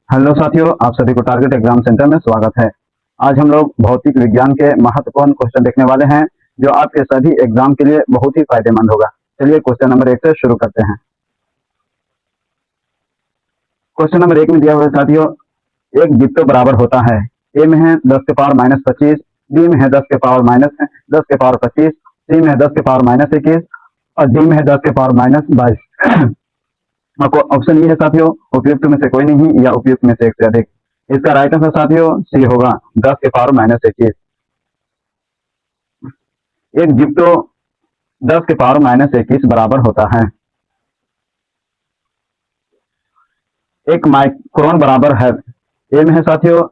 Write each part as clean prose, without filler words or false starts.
Hello साथियों, आप सभी को टारगेट एग्जाम सेंटर में स्वागत है। आज हम लोग भौतिक विज्ञान के महत्वपूर्ण क्वेश्चन देखने वाले हैं जो आपके सभी एग्जाम के लिए बहुत ही फायदेमंद होगा। चलिए क्वेश्चन नंबर 1 से शुरू करते हैं। क्वेश्चन नंबर 1 में दिया हुआ है साथियों, एक जिप्टो बराबर होता है। ए में है 10 के पावर -25, बी में है 10 के पावर -10 के पावर 25, सी में है 10 के पावर -21 और डी में है 10 के पावर -22। आपको ऑप्शन ये है साथियों, उपयुक्त में से कोई नहीं या उपयुक्त में से एक से अधिक। इसका राइट आंसर साथियों सी होगा, 10 के पावर -21। एक जिप्टो 10 के पावर -21 बराबर होता है। एक माइक्रोन बराबर है। ए में है साथियों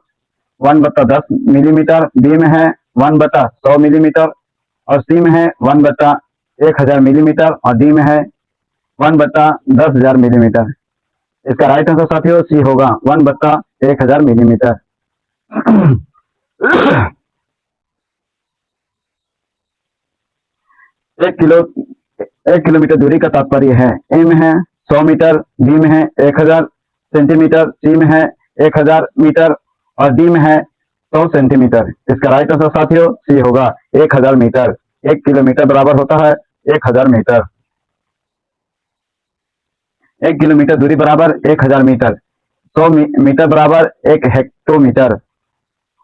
1/10 मिलीमीटर, बी में है 1/100 मिलीमीटर और सी में है 1/1000 मिलीमीटर और डी में है 1/10,000 मिलीमीटर। इसका राइट आंसर साथियों सी होगा, 1/1000 मिलीमीटर। एक किलोमीटर दूरी का तात्पर्य है। ए में है 100 मीटर, बी में है 1000 सेंटीमीटर, सी में है 1000 मीटर और डी में है 100 सेंटीमीटर। इसका राइट आंसर साथियों सी होगा, 1000 मीटर। 1 किलोमीटर बराबर होता है 1000 मीटर। 1 किलोमीटर दूरी बराबर 1000 मीटर। 100 मीटर बराबर 1 हेक्टोमीटर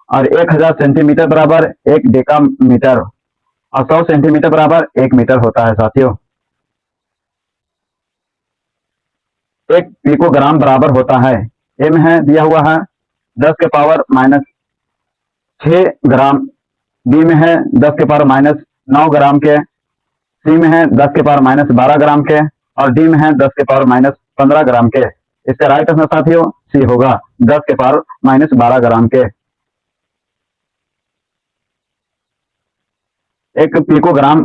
और 1000 सेंटीमीटर बराबर 1 डेकामीटर और 100 सेंटीमीटर बराबर 1 मीटर होता है साथियों। एक पिकोग्राम बराबर होता है। ए में है दिया हुआ है 10 के पावर -6 ग्राम, बी में है 10 के पावर -9 ग्राम के, सी में है 10 के पावर -12 ग्राम के और डी में है 10 के पावर -15 ग्राम के। इसका राइट आंसर साथियों सी होगा, 10 के पावर -12 ग्राम के। एक पिकोग्राम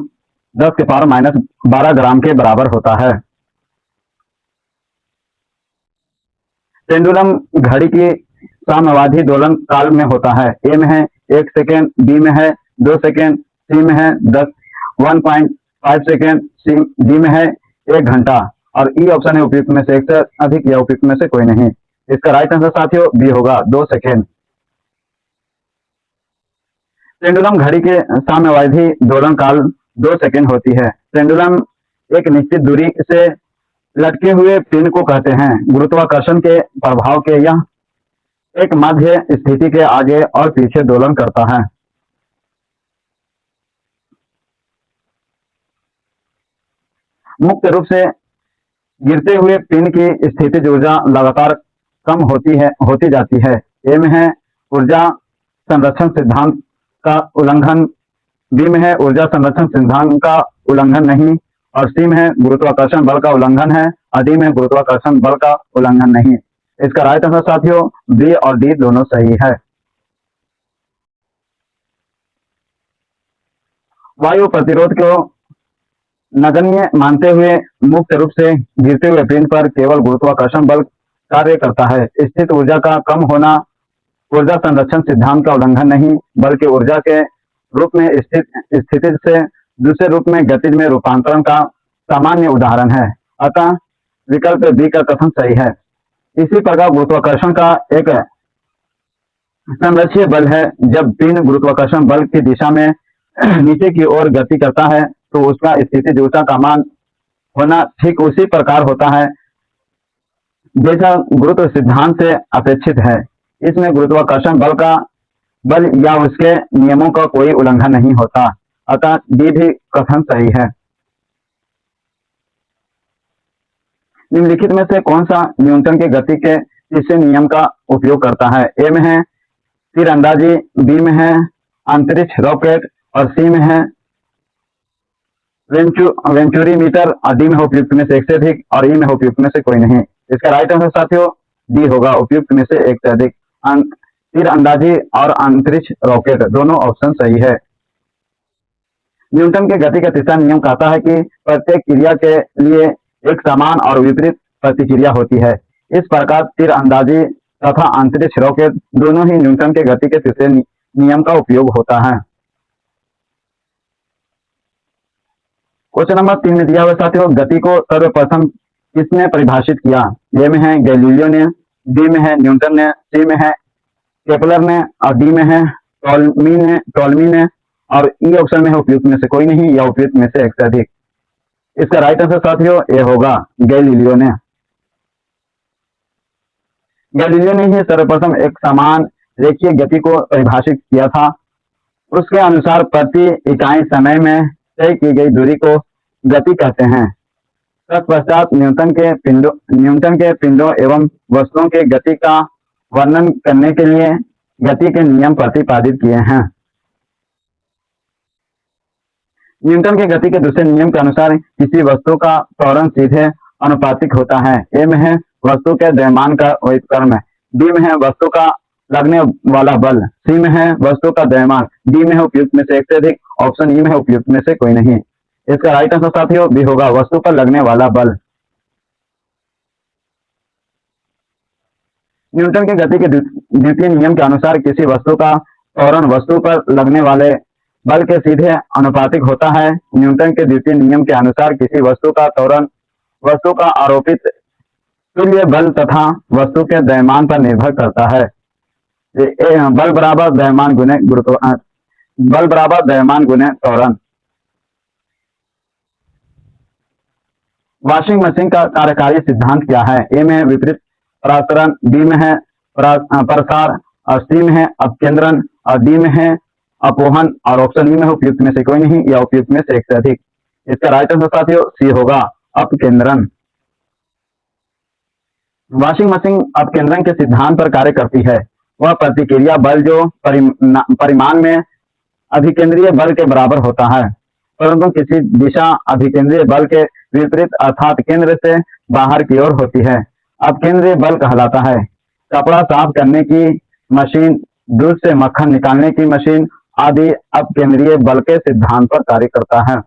10 के पावर -12 ग्राम के बराबर होता है। पेंडुलम घड़ी की साम्यवादी दोलन काल में होता है। ए में है 1 सेकेंड, बी में है 2 सेकेंड, सी में है 1.5 सेकेंड, डी में है 1 घंटा और ई ऑप्शन है उपयुक्त में से एक से अधिक या उपयुक्त में से कोई नहीं। इसका राइट आंसर साथियों बी होगा, 2 सेकेंड। पेंडुलम घड़ी के साम्यवादी दोलन काल 2 सेकेंड होती है। पेंडुलम एक निश्चित दूरी से लटके हुए पिंड को कहते हैं। गुरुत्वाकर्षण के प्रभाव के यह एक मध्य स्थिति के आगे और पीछे दोलन करता है। मुक्त रूप से गिरते हुए पिंड की स्थितिज ऊर्जा लगातार कम होती जाती है। ए में है ऊर्जा संरक्षण सिद्धांत का उल्लंघन, बी में है ऊर्जा संरक्षण सिद्धांत का उल्लंघन नहीं और सी में है गुरुत्वाकर्षण बल का उल्लंघन है और डी में गुरुत्वाकर्षण बल का उल्लंघन नहीं। इसका राइट आंसर साथियों बी और डी दोनों सही है। वायु प्रतिरोध को नगण्य मानते हुए मुक्त रूप से गिरते हुए पिंड पर केवल गुरुत्वाकर्षण बल कार्य करता है। स्थित ऊर्जा का कम होना ऊर्जा संरक्षण सिद्धांत का उल्लंघन नहीं बल्कि ऊर्जा के रूप में स्थिति से दूसरे रूप में गतिज में रूपांतरण का सामान्य उदाहरण है। अतः विकल्प बी का कथन सही है। इसी प्रकार गुरुत्वाकर्षण का एक संरक्षीय बल है। जब पिंड गुरुत्वाकर्षण बल की दिशा में नीचे की ओर गति करता है तो उसका स्थितिज ऊर्जा का मान होना ठीक उसी प्रकार होता है जैसा गुरुत्व सिद्धांत से अपेक्षित है। इसमें गुरुत्वाकर्षण बल या उसके नियमों का कोई उल्लंघन नहीं होता। अतः डी भी कथन सही है। निम्नलिखित में से कौन सा न्यूटन के गति के तीसरे नियम का उपयोग करता है? ए में है तीरंदाजी, बी में है अंतरिक्ष रॉकेट और सी में है वेंचुरी मीटर और डी में उपयुक्त में से एक से अधिक और ई में उपयुक्त में से कोई नहीं। इसका राइट आंसर साथियों डी होगा, उपयुक्त में से एक से अधिक। तीरंदाजी और अंतरिक्ष रॉकेट दोनों ऑप्शन सही है। न्यूटन के गति का तीसरा नियम कहता है कि प्रत्येक क्रिया के लिए एक समान और विपरीत प्रतिक्रिया होती है। इस प्रकार तीरंदाजी तथा अंतरिक्ष रॉकेट दोनों ही न्यूटन के गति के तीसरे नियम का उपयोग होता है। क्वेश्चन नंबर 3 में दिया हुआ साथियों, गति को सर्वप्रथम किसने परिभाषित किया? ए में है गैलीलियो ने, डी में है न्यूटन ने, सी में है केपलर ने और डी में है टॉलमी ने और ई ऑप्शन में है उपयुक्त में से कोई नहीं या उपयुक्त में से एक से अधिक। इसका राइट आंसर साथियों ये होगा गैलीलियो ने। गैलीलियो ने ही सर्वप्रथम एक समान रेखीय गति को परिभाषित किया था। उसके अनुसार प्रति इकाई समय में तय की गई दूरी को गति कहते हैं। तत्पश्चात न्यूटन के पिंडों एवं वस्तुओं के गति का वर्णन करने के लिए गति के नियम प्रतिपादित किए हैं। न्यूटन के गति के दूसरे नियम के अनुसार किसी वस्तु का त्वरण सीधे अनुपातिक होता है। ए में है वस्तु के द्रव्यमान का व्युत्क्रम, डी में है वस्तु का लगने वाला बल, सी में है वस्तु का द्रव्यमान, डी में है उपयुक्त में से एक से अधिक, ऑप्शन ई में है उपयुक्त में से कोई नहीं। इसका राइट आंसर साथियों बी होगा वस्तु पर लगने वाला बल। न्यूटन के गति के द्वितीय नियम के अनुसार किसी वस्तु का त्वरण वस्तु पर लगने वाले बल के सीधे अनुपातिक होता है। न्यूटन के द्वितीय नियम के अनुसार किसी वस्तु का त्वरण वस्तु का आरोपित तुल्य बल तथा वस्तु के द्रव्यमान पर निर्भर करता है। बल बराबर द्रव्यमान गुने त्वरण। वॉशिंग मशीन का कार्यकारी सिद्धांत क्या है? ए में विपरीत परासरण, बी में है प्रसार और सी में है अपकेंद्रण और डी में है अपोहन और ऑप्शन ई में उपयुक्त में से कोई नहीं या उपयुक्त में से एक से अधिक। इसका राइट आंसर साथियों सी होगा अपकेंद्रण। वॉशिंग मशीन अपकेंद्रण के सिद्धांत पर कार्य करती है। वह प्रतिक्रिया बल जो परिमाण में अभिकेंद्रीय बल के बराबर होता है, परंतु किसी दिशा अभिकेंद्रीय बल के विपरीत अर्थात केंद्र से बाहर की ओर होती है। अपकेंद्रीय बल कहलाता है। कपड़ा साफ करने की मशीन, दूध से मक्खन निकालने की मशीन आदि अपकेंद्रीय बल के सिद्धांत पर कार्य करता है।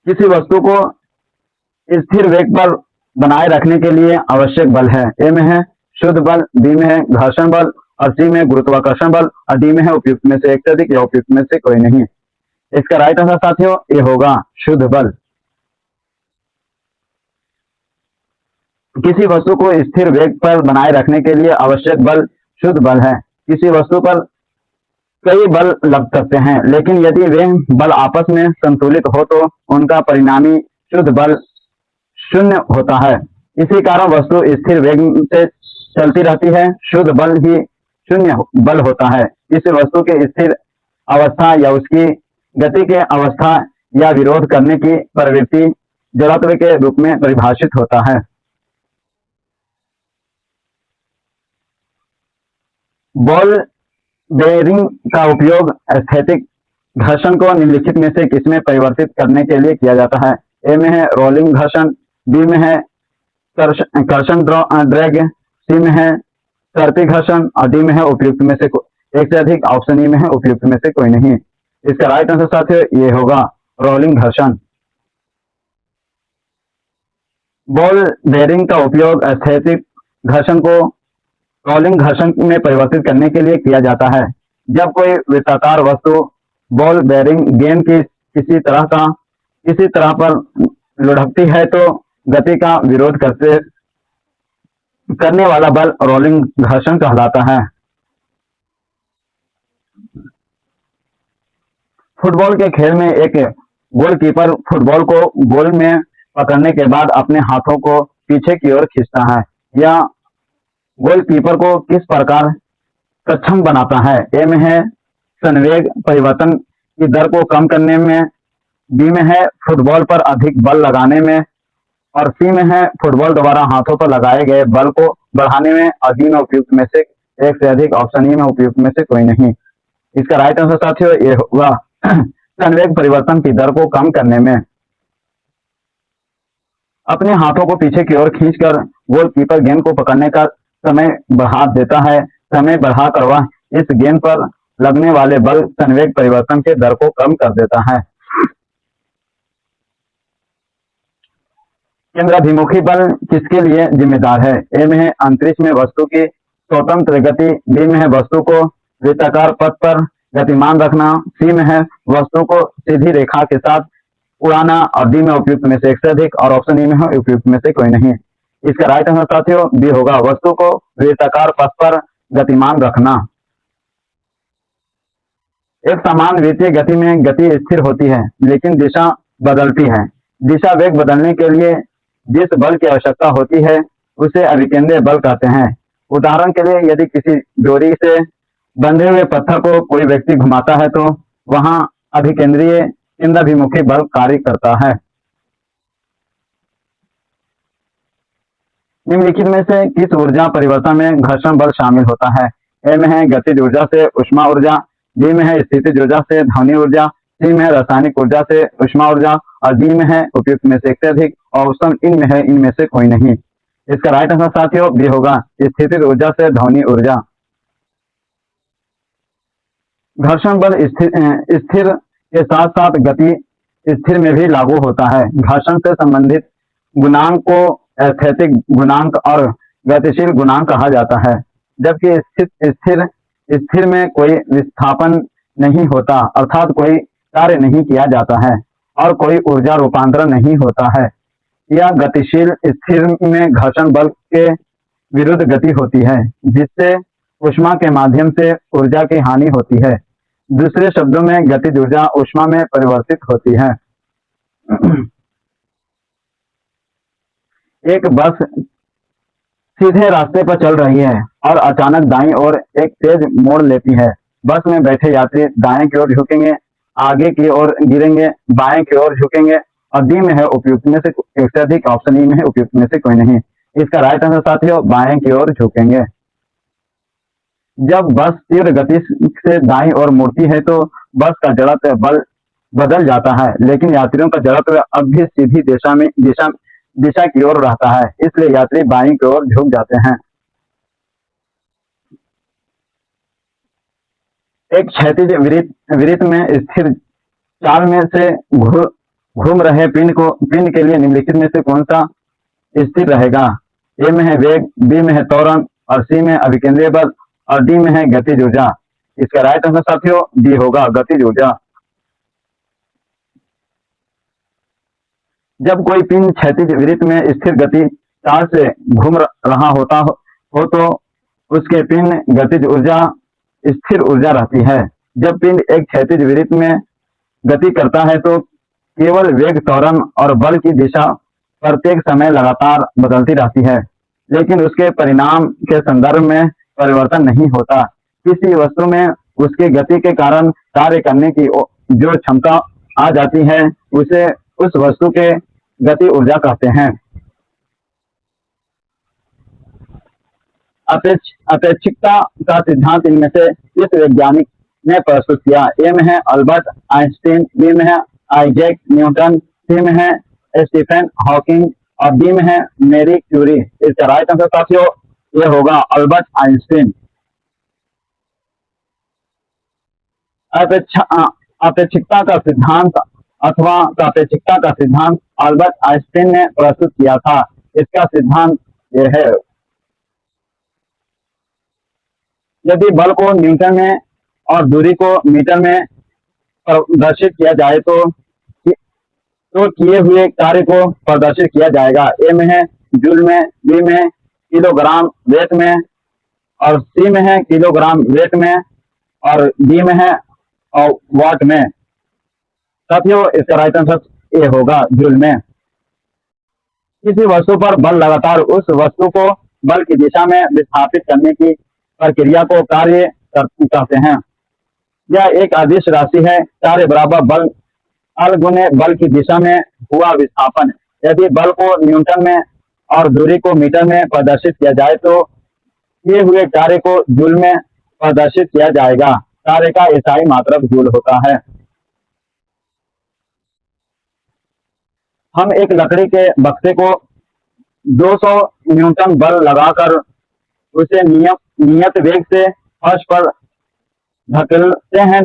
किसी वस्तु को स्थिर वेग पर बनाए रखने के लिए आवश्यक बल है। ए में है शुद्ध बल, बी में है घर्षण बल और सी में गुरुत्वाकर्षण बल और डी में है उपयुक्त में से एक से अधिक या उपयुक्त में से कोई नहीं। इसका राइट आंसर साथियों ये होगा शुद्ध बल। किसी वस्तु को स्थिर वेग पर बनाए रखने के लिए आवश्यक बल शुद्ध बल है। किसी वस्तु पर कई बल लग सकते हैं, लेकिन यदि वे बल आपस में संतुलित हो तो उनका परिणामी शुद्ध बल शून्य होता है। इसी कारण वस्तु स्थिर वेग से चलती रहती है। शुद्ध बल ही शून्य बल होता है। किसी वस्तु के स्थिर अवस्था या उसकी गति के अवस्था या विरोध करने की प्रवृत्ति जड़त्व के रूप में परिभाषित होता है। बॉल बेयरिंग का उपयोग स्थैतिक घर्षण को निम्नलिखित में से किसमें परिवर्तित करने के लिए किया जाता है? ए में है रोलिंग घर्षण, बी में है कर्षण ड्रैग, सी में है सर्पी घर्षण और डी में है उपयुक्त में से एक से अधिक, ऑप्शन ई में है उपयुक्त में से कोई नहीं। इसका राइट आंसर साथियों ये होगा रोलिंग घर्षण। बॉल बेयरिंग का उपयोग स्थैतिक घर्षण को रोलिंग घर्षण में परिवर्तित करने के लिए किया जाता है। जब कोई वृत्ताकार वस्तु बॉल बेयरिंग गेंद की किसी तरह पर लुढ़कती है तो गति का विरोध करने वाला बल रोलिंग घर्षण कहलाता है। फुटबॉल के खेल में एक गोलकीपर फुटबॉल को गोल में पकड़ने के बाद अपने हाथों को पीछे की ओर खींचता है। यह गोलकीपर को किस प्रकार सक्षम बनाता है? ए में है संवेग परिवर्तन की दर को कम करने में, बी में है फुटबॉल पर अधिक बल लगाने में और सी में है फुटबॉल द्वारा हाथों पर लगाए गए बल को बढ़ाने में और डी में उपयुक्त में से एक से अधिक, ऑप्शन ई में उपयुक्त में से कोई नहीं। इसका राइट आंसर साथियों ये होगा संवेग परिवर्तन की दर को कम करने में। अपने हाथों को पीछे की ओर खींचकर गोलकीपर गेंद को पकड़ने का समय बढ़ा देता है। समय बढ़ाकर वह इस गेंद पर लगने वाले बल संवेग परिवर्तन के दर को कम कर देता है। केंद्राभिमुखी बल किसके लिए जिम्मेदार है? ए में है अंतरिक्ष में वस्तु की स्वतंत्र गति, बी में है वस्तु को वृत्ताकार पथ पर गतिमान रखना, सी में है वस्तु को सीधी रेखा के साथ उड़ाना और डी में उपयुक्त में से एक से अधिक और ऑप्शन ई में है उपयुक्त में से कोई नहीं। इसका राइट आंसर साथियों बी होगा, वस्तु को वृत्ताकार पथ पर गतिमान रखना। एक समान वृत्तीय गति में गति स्थिर होती है लेकिन दिशा बदलती है। दिशा वेग बदलने के लिए जिस बल की आवश्यकता होती है उसे अभिकेंद्रीय बल कहते हैं। उदाहरण के लिए यदि किसी डोरी से बंधे हुए पत्थर को कोई व्यक्ति घुमाता है तो वहां अभिकेंद्रीय केंद्राभिमुखी बल कार्य करता है। निम्नलिखित में से किस ऊर्जा परिवर्तन में घर्षण बल शामिल होता है? ए में है गतिज ऊर्जा से ऊष्मा ऊर्जा, बी में है स्थितिज ऊर्जा से ध्वनि ऊर्जा, सी में है रासायनिक ऊर्जा से ऊष्मा ऊर्जा और डी में है उपयुक्त में से एक से अधिक और ऑप्शन इनमें है इनमें से कोई नहीं। इसका राइट आंसर साथियों बी होगा, स्थितिज ऊर्जा से ध्वनि ऊर्जा। घर्षण बल स्थिर के साथ साथ गति स्थिर में भी लागू होता है। घर्षण से संबंधित गुणांक को स्थैतिक गुणांक और गतिशील गुणांक कहा जाता है, जबकि स्थिर में कोई विस्थापन नहीं होता अर्थात कोई कार्य नहीं किया जाता है और कोई ऊर्जा रूपांतरण नहीं होता है। यह गतिशील स्थिर में घर्षण बल के विरुद्ध गति होती है जिससे ऊष्मा के माध्यम से ऊर्जा की हानि होती है। दूसरे शब्दों में गतिज ऊर्जा ऊष्मा में परिवर्तित होती है। एक बस सीधे रास्ते पर चल रही है और अचानक दाईं ओर एक तेज मोड़ लेती है। बस में बैठे यात्री दाएं की ओर झुकेंगे, आगे की ओर गिरेंगे, बाएं की ओर झुकेंगे और डी में है उपयुक्त में से एक से अधिक, ऑप्शन ई में है उपयुक्त में से कोई नहीं। इसका राइट आंसर साथियों बाएं की ओर झुकेंगे। जब बस तीव्र गति से दाईं ओर मुड़ती है तो बस का जड़त्व बल बदल जाता है लेकिन यात्रियों का जड़त्व अब भी सीधी दिशा की ओर रहता है, इसलिए यात्री बाईं की ओर झुक जाते हैं। एक क्षैतिज वृत्त में स्थिर चाल में से घूम रहे पिंड के लिए निम्नलिखित में से कौन सा स्थिर रहेगा? ए में है वेग, बी में है त्वरण और सी में अभिकेंद्रीय बल और डी में है गतिज ऊर्जा। इसका राइट आंसर साथियों डी होगा, गतिज ऊर्जा। जब कोई पिंड क्षैतिज वृत्त में स्थिर गति चाल से घूम रहा होता हो तो उसके पिंड गतिज ऊर्जा स्थिर ऊर्जा रहती है। जब पिंड एक क्षैतिज वृत्त में गति करता है तो केवल वेग, त्वरण और बल की दिशा प्रत्येक समय लगातार बदलती रहती है लेकिन उसके परिणाम के संदर्भ में परिवर्तन नहीं होता। किसी वस्तु में उसके गति के कारण कार्य करने की जो क्षमता आ जाती है उसे उस वस्तु के गति ऊर्जा कहते हैं। अपेक्षिकता का सिद्धांत इनमें से इस वैज्ञानिक ने प्रस्तुत किया? ए में है अल्बर्ट आइंस्टीन, बी में है आइजैक न्यूटन, सी में है स्टीफन हॉकिंग और डी में है मैरी क्यूरी। इसका राइट आंसर साथियों ये होगा अल्बर्ट आइंस्टीन। अपेक्षिकता का सिद्धांत अथवा सापेक्षिकता का सिद्धांत अल्बर्ट आइंस्टीन ने प्रस्तुत किया था। इसका सिद्धांत यह है, यदि बल को न्यूटन में और दूरी को मीटर में प्रदर्शित किया जाए तो किए हुए कार्य को प्रदर्शित किया जाएगा। ए में है जूल में, बी में किलोग्राम वेट में और सी में है किलोग्राम वेट में और डी में है वाट में। साथियों इसका राइट आंसर ए होगा जूल में। किसी वस्तु पर बल लगातार उस वस्तु को बल की दिशा में विस्थापित करने की प्रक्रिया को कार्य कहते हैं। यह एक अदिश राशि है, कार्य बराबर बल अल गुने बल की दिशा में हुआ विस्थापन। यदि बल को न्यूटन में और दूरी को मीटर में प्रदर्शित किया जाए तो किए हुए कार्य को जूल में प्रदर्शित किया जाएगा। कार्य का इकाई मात्रक जूल होता है। हम एक लकड़ी के बक्से को 200 न्यूटन बल लगाकर उसे नियत वेग से फर्श पर धकेलते हैं,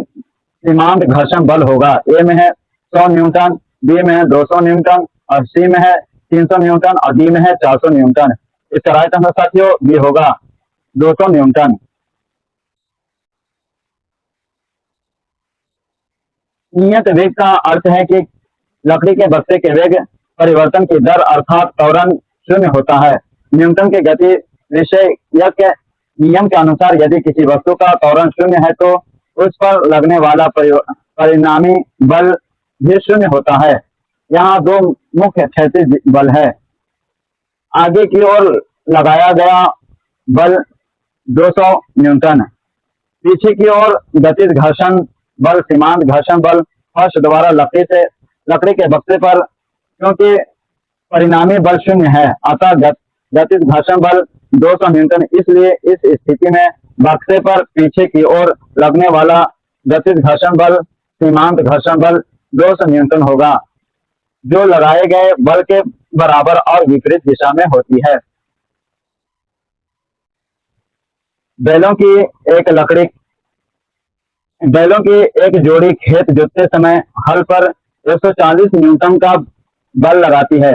सीमांत घर्षण बल होगा। ए में है 100 न्यूटन, बी में है 200 न्यूटन और सी में है 300 न्यूटन और डी में है 400 न्यूटन। इसका राइट आंसर साथियों बी होगा 200 न्यूटन। नियत वेग का अर्थ है कि लकड़ी के बक्से के वेग परिवर्तन की दर अर्थात त्वरण 0 होता है। न्यूटन के गति विषय के नियम के अनुसार यदि किसी वस्तु का त्वरण शून्य है तो उस पर लगने वाला परिणामी बल भी शून्य होता है। यहाँ दो मुख्य क्षैतिज बल है। आगे की ओर लगाया गया बल 200 न्यूटन, पीछे की ओर गतिज घर्षण बल सीमांत घर्षण बल फर्श द्वारा लकड़ी के बक्से पर, क्योंकि परिणामी बल शून्य है अतः गतिज घर्षण बल 200 न्यूटन, इसलिए इस स्थिति में बक्से पर पीछे की ओर लगने वाला गतिज घर्षण बल सीमांत घर्षण बल 200 न्यूटन होगा, जो लगाए गए बल के बराबर और विपरीत दिशा में होती है। बैलों की एक जोड़ी खेत जोतते समय हल पर 140 न्यूटन का बल लगाती है।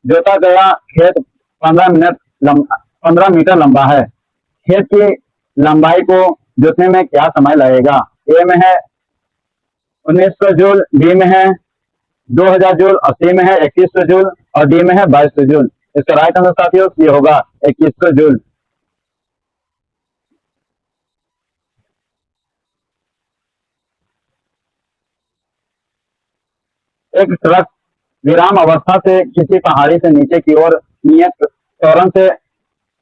जोता गया खेत 15 मीटर लंबा है। खेत की लंबाई को जोतने में क्या समय लगेगा? ए में है 1900 जूल, बी में है 2000 जूल और सी में है 2100 जूल और डी में है 2200 जूल। इसका राइट आंसर साथियों ये होगा 2100 जूल। एक ट्रक विराम अवस्था से किसी पहाड़ी से नीचे की ओर नियत त्वरण से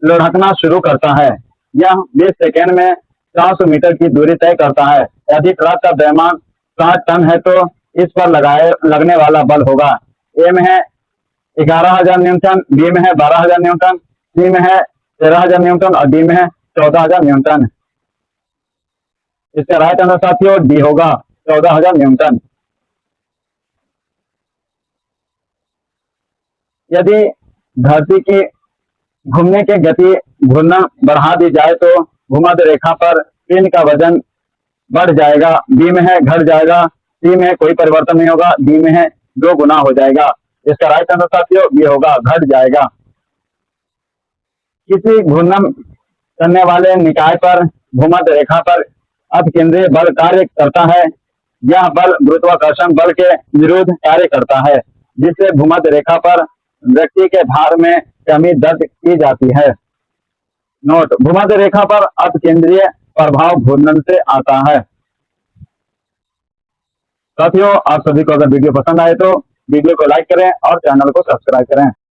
लुढ़कना शुरू करता है। यह 20 सेकेंड में 400 मीटर की दूरी तय करता है। यदि ट्रक का द्रव्यमान 60 टन है तो इस पर लगने वाला बल होगा। ए में है 11,000 न्यूटन, बी में है 12,000 न्यूटन, सी में है 13,000 न्यूटन और डी में है 14,000 न्यूटन। इसका राइट आंसर साथियों डी होगा 14,000 न्यूटन। यदि धरती की घूमने की गति घूर्णन बढ़ा दी जाए तो भूमध्य रेखा पर पिंड का वजन बढ़ जाएगा। बी में है घट जाएगा, सी में कोई परिवर्तन नहीं होगा, डी में है 2 गुना हो जाएगा। इसका राइट आंसर साथियों ये होगा घट जाएगा। किसी घूर्णन करने वाले निकाय पर भूमध्य रेखा पर अपकेंद्रीय बल कार्य करता है। यह बल गुरुत्वाकर्षण बल के विरुद्ध कार्य करता है, जिससे भूमध्य रेखा पर व्यक्ति के भार में कमी दर्ज की जाती है। नोट: भूमध्य रेखा पर अपकेंद्रीय प्रभाव घूर्णन से आता है। साथियों, आप सभी को अगर वीडियो पसंद आए तो वीडियो को लाइक करें और चैनल को सब्सक्राइब करें।